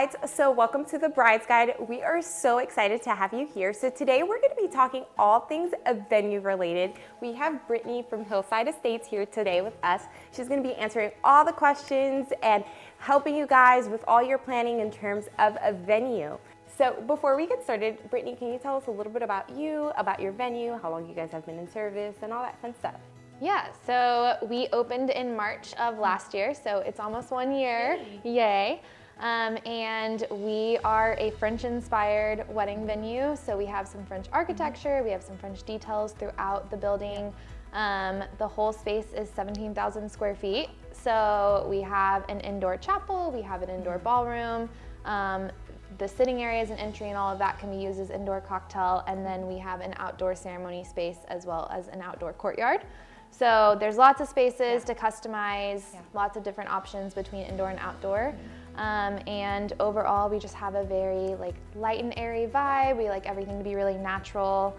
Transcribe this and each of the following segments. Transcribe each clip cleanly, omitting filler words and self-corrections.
brides, so welcome to the Brides Guide. We are so excited to have you here. So today we're going to be talking all things venue related. We have Brittany from Hillside Estates here today with us. She's going to be answering all the questions and helping you guys with all your planning in terms of a venue. So before we get started, Brittany, can you tell us a little bit about you, about your venue, how long you guys have been in service, and all that fun stuff? Yeah, so we opened in March of last year, so it's almost 1 year, yay. And we are a French-inspired wedding venue, so we have some French architecture, we have some French details throughout the building. The whole space is 17,000 square feet, so we have an indoor chapel, we have an indoor ballroom, the sitting areas and entry and all of that can be used as indoor cocktail, and then we have an outdoor ceremony space as well as an outdoor courtyard. So there's lots of spaces to customize, lots of different options between indoor and outdoor. And overall, we just have a very light and airy vibe. We like everything to be really natural.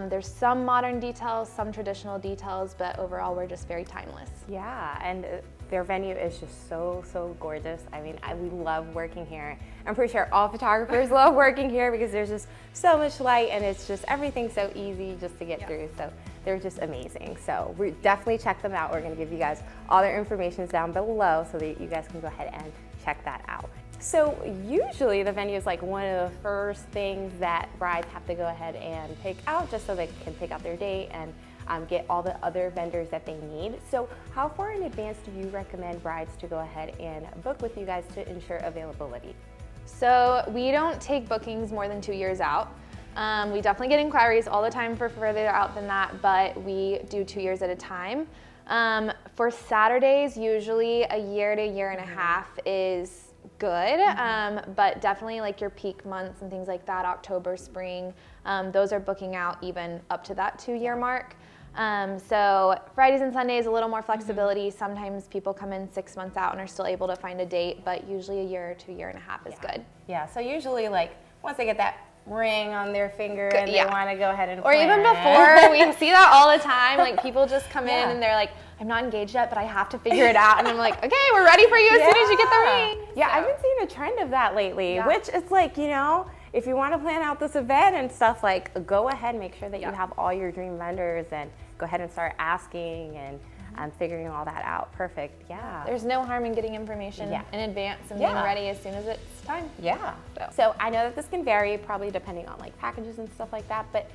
There's some modern details, some traditional details, but overall, we're just very timeless. Yeah, and their venue is just so gorgeous. I mean, we love working here. I'm pretty sure all photographers love working here because there's just so much light and it's just everything's so easy just to get through. So they're just amazing. So we definitely check them out. We're going to give you guys all their information down below so that you guys can go ahead and check that out. So usually the venue is like one of the first things that brides have to go ahead and pick out just so they can pick out their date and get all the other vendors that they need. So how far in advance do you recommend brides to go ahead and book with you guys to ensure availability? So we don't take bookings more than 2 years out. We definitely get inquiries all the time for further out than that, but we do 2 years at a time. For Saturdays, usually a year to year and a half is good, but definitely like your peak months and things like that, October, spring, those are booking out even up to that 2-year mark. So Fridays and Sundays, a little more flexibility. Sometimes people come in 6 months out and are still able to find a date, but usually a year to year and a half is good. Yeah, so usually once they get that ring on their finger and they want to go ahead and or plan. even before, we see that all the time. People just come in and they're like, I'm not engaged yet, but I have to figure it out. And I'm like, okay, we're ready for you as soon as you get the ring. Yeah, I've been seeing a trend of that lately, which is if you want to plan out this event and stuff, go ahead and make sure that you have all your dream vendors and go ahead and start asking and figuring all that out. Perfect. Yeah. There's no harm in getting information in advance and being ready as soon as it's time. Yeah. So I know that this can vary probably depending on packages and stuff like that, but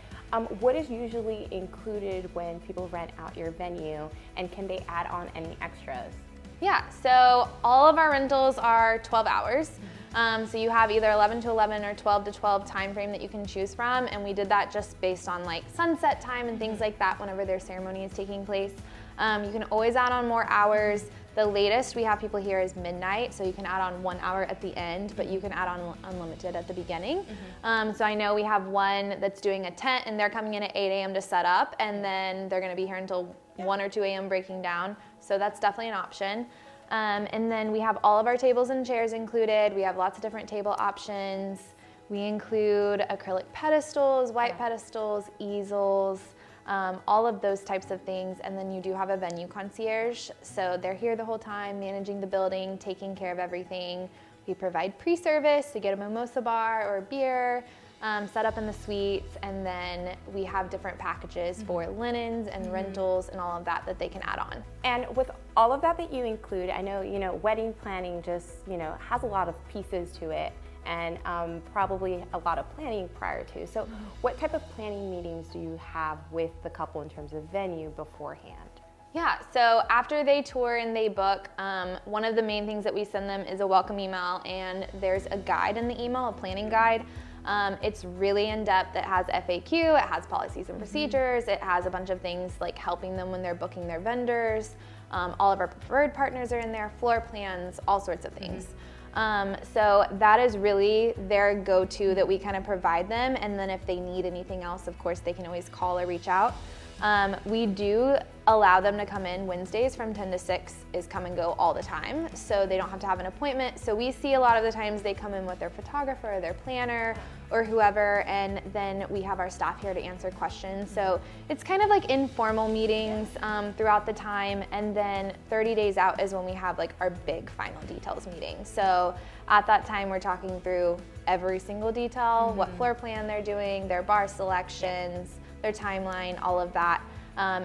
what is usually included when people rent out your venue, and can they add on any extras? Yeah, so all of our rentals are 12 hours. So you have either 11 to 11 or 12 to 12 time frame that you can choose from, and we did that just based on sunset time and things like that whenever their ceremony is taking place. You can always add on more hours. The latest we have people here is midnight, so you can add on 1 hour at the end, but you can add on unlimited at the beginning. So I know we have one that's doing a tent, and they're coming in at 8 a.m. to set up, and then they're gonna be here until 1 or 2 a.m. breaking down. So that's definitely an option. And then we have all of our tables and chairs included. We have lots of different table options. We include acrylic pedestals, white pedestals, easels, all of those types of things. And then you do have a venue concierge. So they're here the whole time, managing the building, taking care of everything. We provide pre-service to get a mimosa bar or a beer, set up in the suites, and then we have different packages for linens and rentals and all of that that they can add on. And with all of that you include, I know, wedding planning just, has a lot of pieces to it, and probably a lot of planning prior to. So what type of planning meetings do you have with the couple in terms of venue beforehand? Yeah, so after they tour and they book, one of the main things that we send them is a welcome email, and there's a guide in the email, a planning guide. It's really in-depth. It has FAQ, it has policies and procedures, it has a bunch of things helping them when they're booking their vendors. All of our preferred partners are in there, floor plans, all sorts of things. So that is really their go-to that we kind of provide them, and then if they need anything else, of course, they can always call or reach out. We do allow them to come in Wednesdays from 10 to 6 is come and go all the time, so they don't have to have an appointment. So we see a lot of the times they come in with their photographer or their planner or whoever, and then we have our staff here to answer questions. So it's kind of like informal meetings throughout the time, and then 30 days out is when we have like our big final details meeting. So at that time we're talking through every single detail, what floor plan they're doing, their bar selections, their timeline, all of that.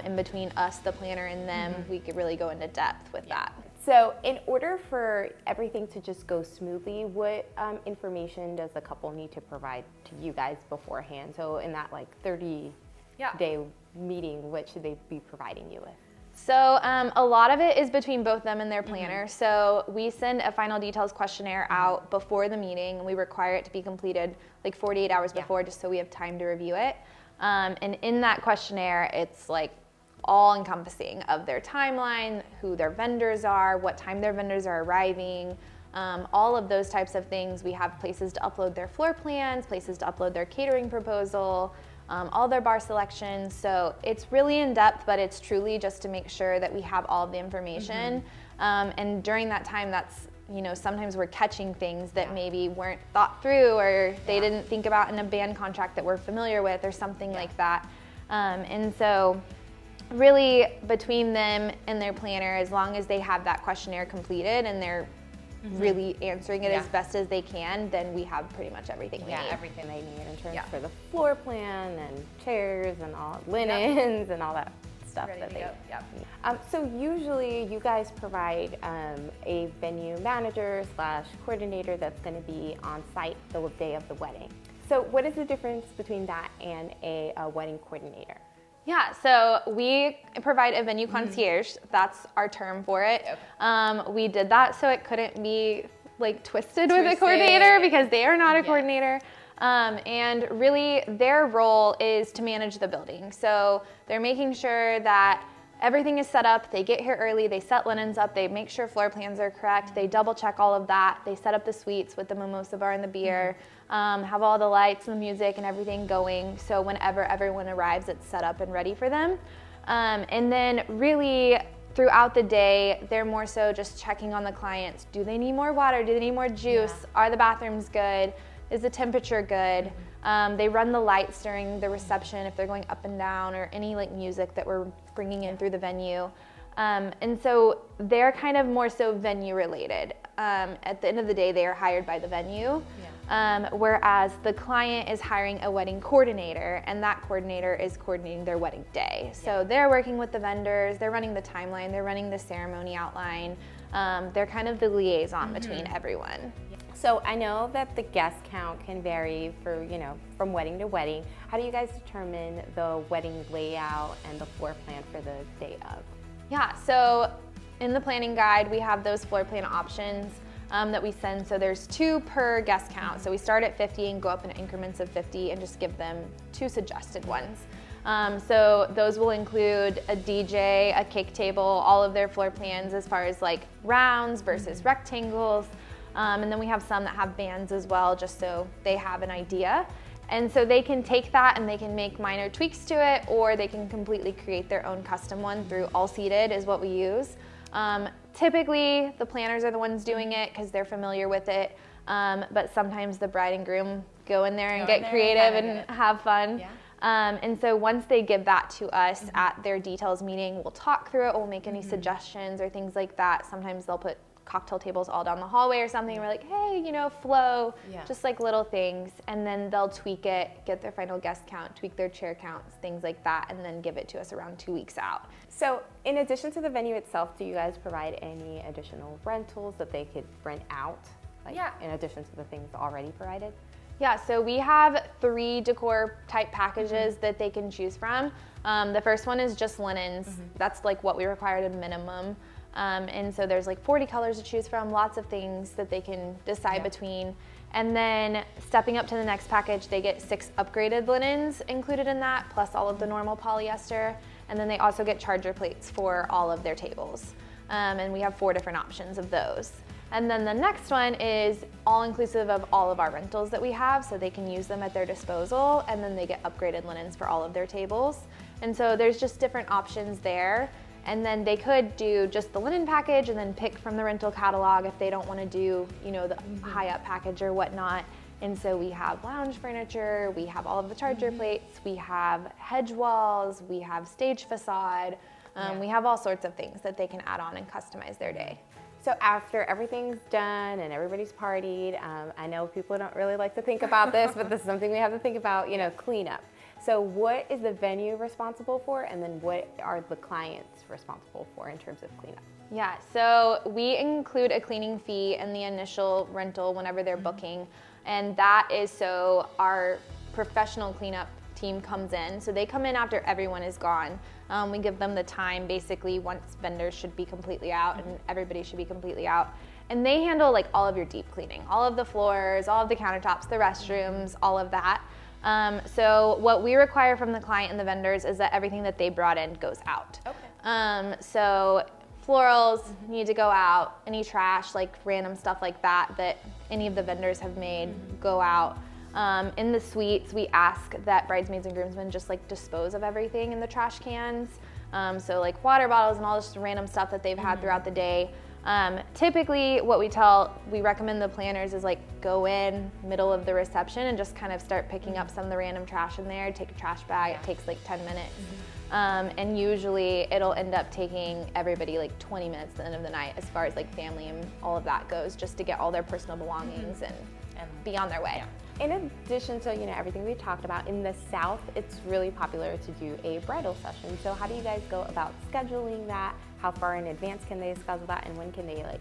In between us, the planner, and them, we could really go into depth with that. So in order for everything to just go smoothly, what information does the couple need to provide to you guys beforehand? So in that like 30-day meeting, what should they be providing you with? So a lot of it is between both them and their planner. So we send a final details questionnaire out before the meeting, and we require it to be completed like 48 hours before, just so we have time to review it. And in that questionnaire, it's like all encompassing of their timeline, who their vendors are, what time their vendors are arriving, all of those types of things. We have places to upload their floor plans, places to upload their catering proposal, all their bar selections. So it's really in depth, but it's truly just to make sure that we have all of the information. And during that time, that's, you know, sometimes we're catching things that maybe weren't thought through, or they didn't think about in a band contract that we're familiar with, or something like that. And so really between them and their planner, as long as they have that questionnaire completed and they're really answering it as best as they can, then we have pretty much everything we need. Everything they need in terms for the floor plan and chairs and all linens and all that stuff that they so usually you guys provide a venue manager / coordinator that's going to be on site the day of the wedding. So what is the difference between that and a wedding coordinator? Yeah, so we provide a venue concierge. That's our term for it. We did that so it couldn't be like twisted with a coordinator, because they are not a coordinator. And really their role is to manage the building. So they're making sure that everything is set up, they get here early, they set linens up, they make sure floor plans are correct, they double check all of that, they set up the suites with the mimosa bar and the beer, have all the lights and the music and everything going, so whenever everyone arrives, it's set up and ready for them. And then really throughout the day, they're more so just checking on the clients. Do they need more water? Do they need more juice? Are the bathrooms good? Is the temperature good? They run the lights during the reception if they're going up and down, or any like music that we're bringing in through the venue. And so they're kind of more so venue related. At the end of the day, they are hired by the venue, whereas the client is hiring a wedding coordinator, and that coordinator is coordinating their wedding day. So they're working with the vendors, they're running the timeline, they're running the ceremony outline. They're kind of the liaison between everyone. So I know that the guest count can vary for, you know, from wedding to wedding. How do you guys determine the wedding layout and the floor plan for the day of? Yeah, so in the planning guide, we have those floor plan options that we send. So there's 2 per guest count. So we start at 50 and go up in increments of 50 and just give them 2 suggested ones. So those will include a DJ, a cake table, all of their floor plans as far as like rounds versus rectangles. And then we have some that have bands as well, just so they have an idea. And so they can take that and they can make minor tweaks to it, or they can completely create their own custom one through All Seated is what we use. Typically, the planners are the ones doing it because they're familiar with it. But sometimes the bride and groom go in there and get creative and have fun. And so once they give that to us at their details meeting, we'll talk through it, we'll make any suggestions or things like that. Sometimes they'll put cocktail tables all down the hallway or something. We're like, hey, you know, flow, just like little things. And then they'll tweak it, get their final guest count, tweak their chair counts, things like that, and then give it to us around 2 weeks out. So in addition to the venue itself, do you guys provide any additional rentals that they could rent out? Like in addition to the things already provided? Yeah, so we have 3 decor type packages that they can choose from. The first one is just linens. That's like what we require at a minimum. And so there's like 40 colors to choose from, lots of things that they can decide between. And then stepping up to the next package, they get 6 upgraded linens included in that, plus all of the normal polyester. And then they also get charger plates for all of their tables. And we have 4 different options of those. And then the next one is all inclusive of all of our rentals that we have, so they can use them at their disposal, and then they get upgraded linens for all of their tables. And so there's just different options there. And then they could do just the linen package and then pick from the rental catalog if they don't want to do, you know, the high up package or whatnot. And so we have lounge furniture, we have all of the charger plates, we have hedge walls, we have stage facade, we have all sorts of things that they can add on and customize their day. So after everything's done and everybody's partied, I know people don't really like to think about this, but this is something we have to think about, you know, cleanup. So what is the venue responsible for, and then what are the clients responsible for in terms of cleanup? Yeah, so we include a cleaning fee in the initial rental whenever they're booking, and that is so our professional cleanup team comes in. So they come in after everyone is gone. We give them the time basically once vendors should be completely out and everybody should be completely out. And they handle like all of your deep cleaning, all of the floors, all of the countertops, the restrooms, all of that. So what we require from the client and the vendors is that everything that they brought in goes out. Okay. So florals need to go out, any trash, like random stuff like that that any of the vendors have made go out. In the suites, we ask that bridesmaids and groomsmen just like dispose of everything in the trash cans. So like water bottles and all this random stuff that they've had throughout the day. Typically what we recommend the planners is like go in middle of the reception and just kind of start picking up some of the random trash in there, take a trash bag, it takes like 10 minutes. And usually it'll end up taking everybody like 20 minutes at the end of the night as far as like family and all of that goes, just to get all their personal belongings and be on their way. Yeah. In addition to, you know, everything we've talked about, in the South, it's really popular to do a bridal session. So how do you guys go about scheduling that? How far in advance can they schedule that? And when can they like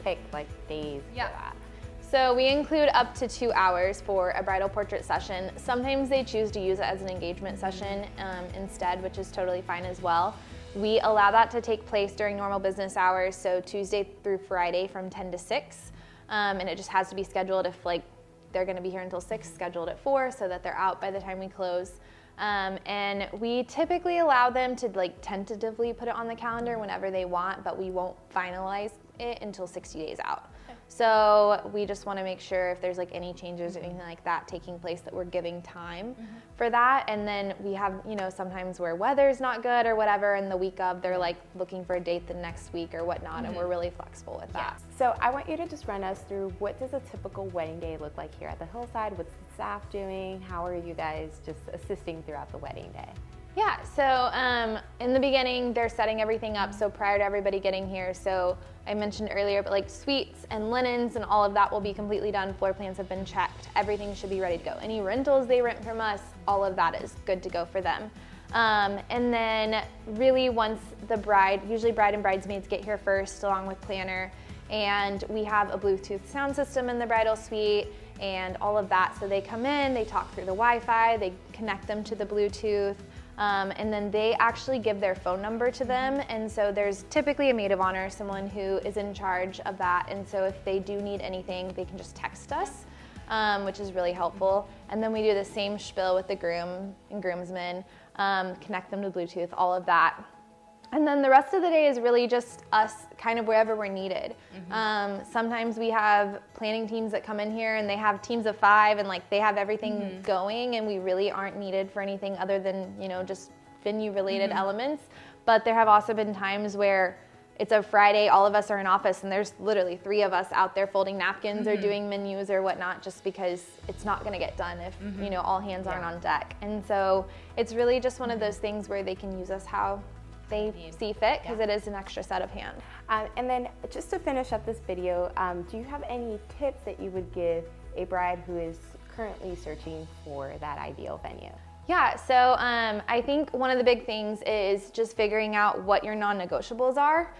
pick like days for that? So we include up to 2 hours for a bridal portrait session. Sometimes they choose to use it as an engagement session instead, which is totally fine as well. We allow that to take place during normal business hours, so Tuesday through Friday from 10 to 6. And it just has to be scheduled if like they're going to be here until 6, scheduled at 4 so that they're out by the time we close. And we typically allow them to like tentatively put it on the calendar whenever they want, but we won't finalize it until 60 days out. So we just want to make sure if there's like any changes or anything like that taking place that we're giving time for that. And then we have, you know, sometimes where weather's not good or whatever, and the week of they're like looking for a date the next week or whatnot, and we're really flexible with that. So I want you to just run us through what does a typical wedding day look like here at the Hillside? What's the staff doing? How are you guys just assisting throughout the wedding day? Yeah, so in the beginning, they're setting everything up, so prior to everybody getting here. So I mentioned earlier, but like suites and linens and all of that will be completely done. Floor plans have been checked. Everything should be ready to go. Any rentals they rent from us, all of that is good to go for them. And then really once usually bride and bridesmaids get here first along with planner, and we have a Bluetooth sound system in the bridal suite and all of that. So they come in, they talk through the Wi-Fi, they connect them to the Bluetooth. And then they actually give their phone number to them, and so there's typically a maid of honor, someone who is in charge of that, and so if they do need anything, they can just text us, which is really helpful. And then we do the same spiel with the groom and groomsmen, connect them to Bluetooth, all of that. And then the rest of the day is really just us kind of wherever we're needed. Sometimes we have planning teams that come in here and they have teams of 5 and like they have everything going, and we really aren't needed for anything other than, you know, just venue related elements. But there have also been times where it's a Friday, all of us are in office and there's literally 3 of us out there folding napkins or doing menus or whatnot, just because it's not gonna get done if, you know, all hands aren't on deck. And so it's really just one of those things where they can use us how they see fit, because it is an extra set of hands. And then just to finish up this video, do you have any tips that you would give a bride who is currently searching for that ideal venue? Yeah, so I think one of the big things is just figuring out what your non-negotiables are.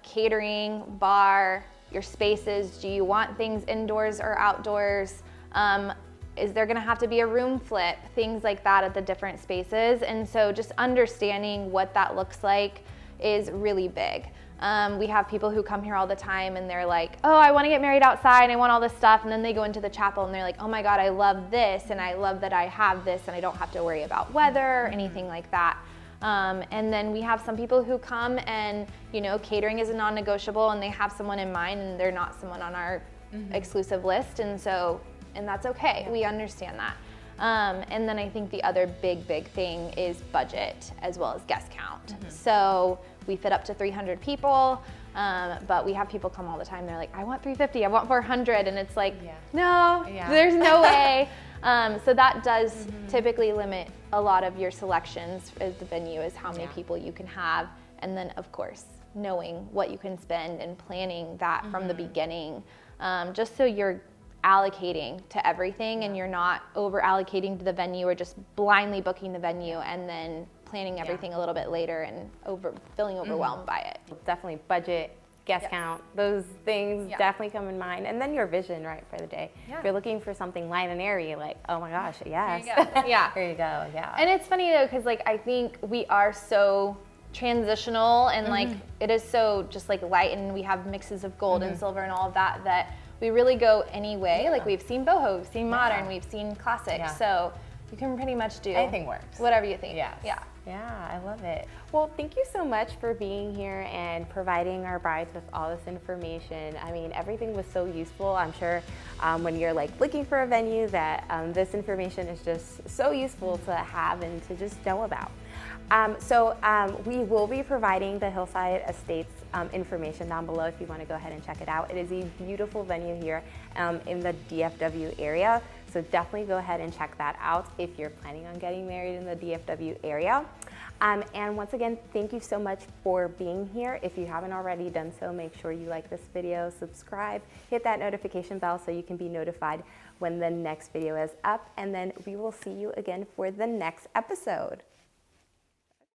Catering, bar, your spaces. Do you want things indoors or outdoors? Is there gonna have to be a room flip? Things like that at the different spaces. And so just understanding what that looks like is really big. We have people who come here all the time and they're like, oh, I wanna get married outside, I want all this stuff. And then they go into the chapel and they're like, oh my God, I love this. And I love that I have this and I don't have to worry about weather or anything like that. And then we have some people who come and, you know, catering is a non-negotiable and they have someone in mind and they're not someone on our exclusive list. And that's okay. We understand that. And then I think the other big thing is budget as well as guest count. So we fit up to 300 people, but we have people come all the time. They're like, I want 350, I want 400. And it's like, no, there's no way. So that does typically limit a lot of your selections as the venue is how many people you can have. And then of course, knowing what you can spend and planning that from the beginning, just so you're allocating to everything and you're not over allocating to the venue or just blindly booking the venue and then planning everything a little bit later and feeling overwhelmed by it. Definitely budget, guest count, those things definitely come in mind. And then your vision, right, for the day. If you're looking for something light and airy, like, oh my gosh, yes. There you go. There you go, And it's funny though, because like I think we are so transitional and like it is so just like light and we have mixes of gold and silver and all of that that we really go any way. Like we've seen boho, we've seen modern, we've seen classic. So you can pretty much do anything works. Whatever you think. Yeah, I love it. Well, thank you so much for being here and providing our brides with all this information. I mean, everything was so useful. I'm sure when you're like looking for a venue that this information is just so useful to have and to just know about. We will be providing the Hillside Estates information down below if you want to go ahead and check it out. It is a beautiful venue here in the DFW area, so definitely go ahead and check that out if you're planning on getting married in the DFW area. And once again, thank you so much for being here. If you haven't already done so, make sure you like this video, subscribe, hit that notification bell so you can be notified when the next video is up, and then we will see you again for the next episode.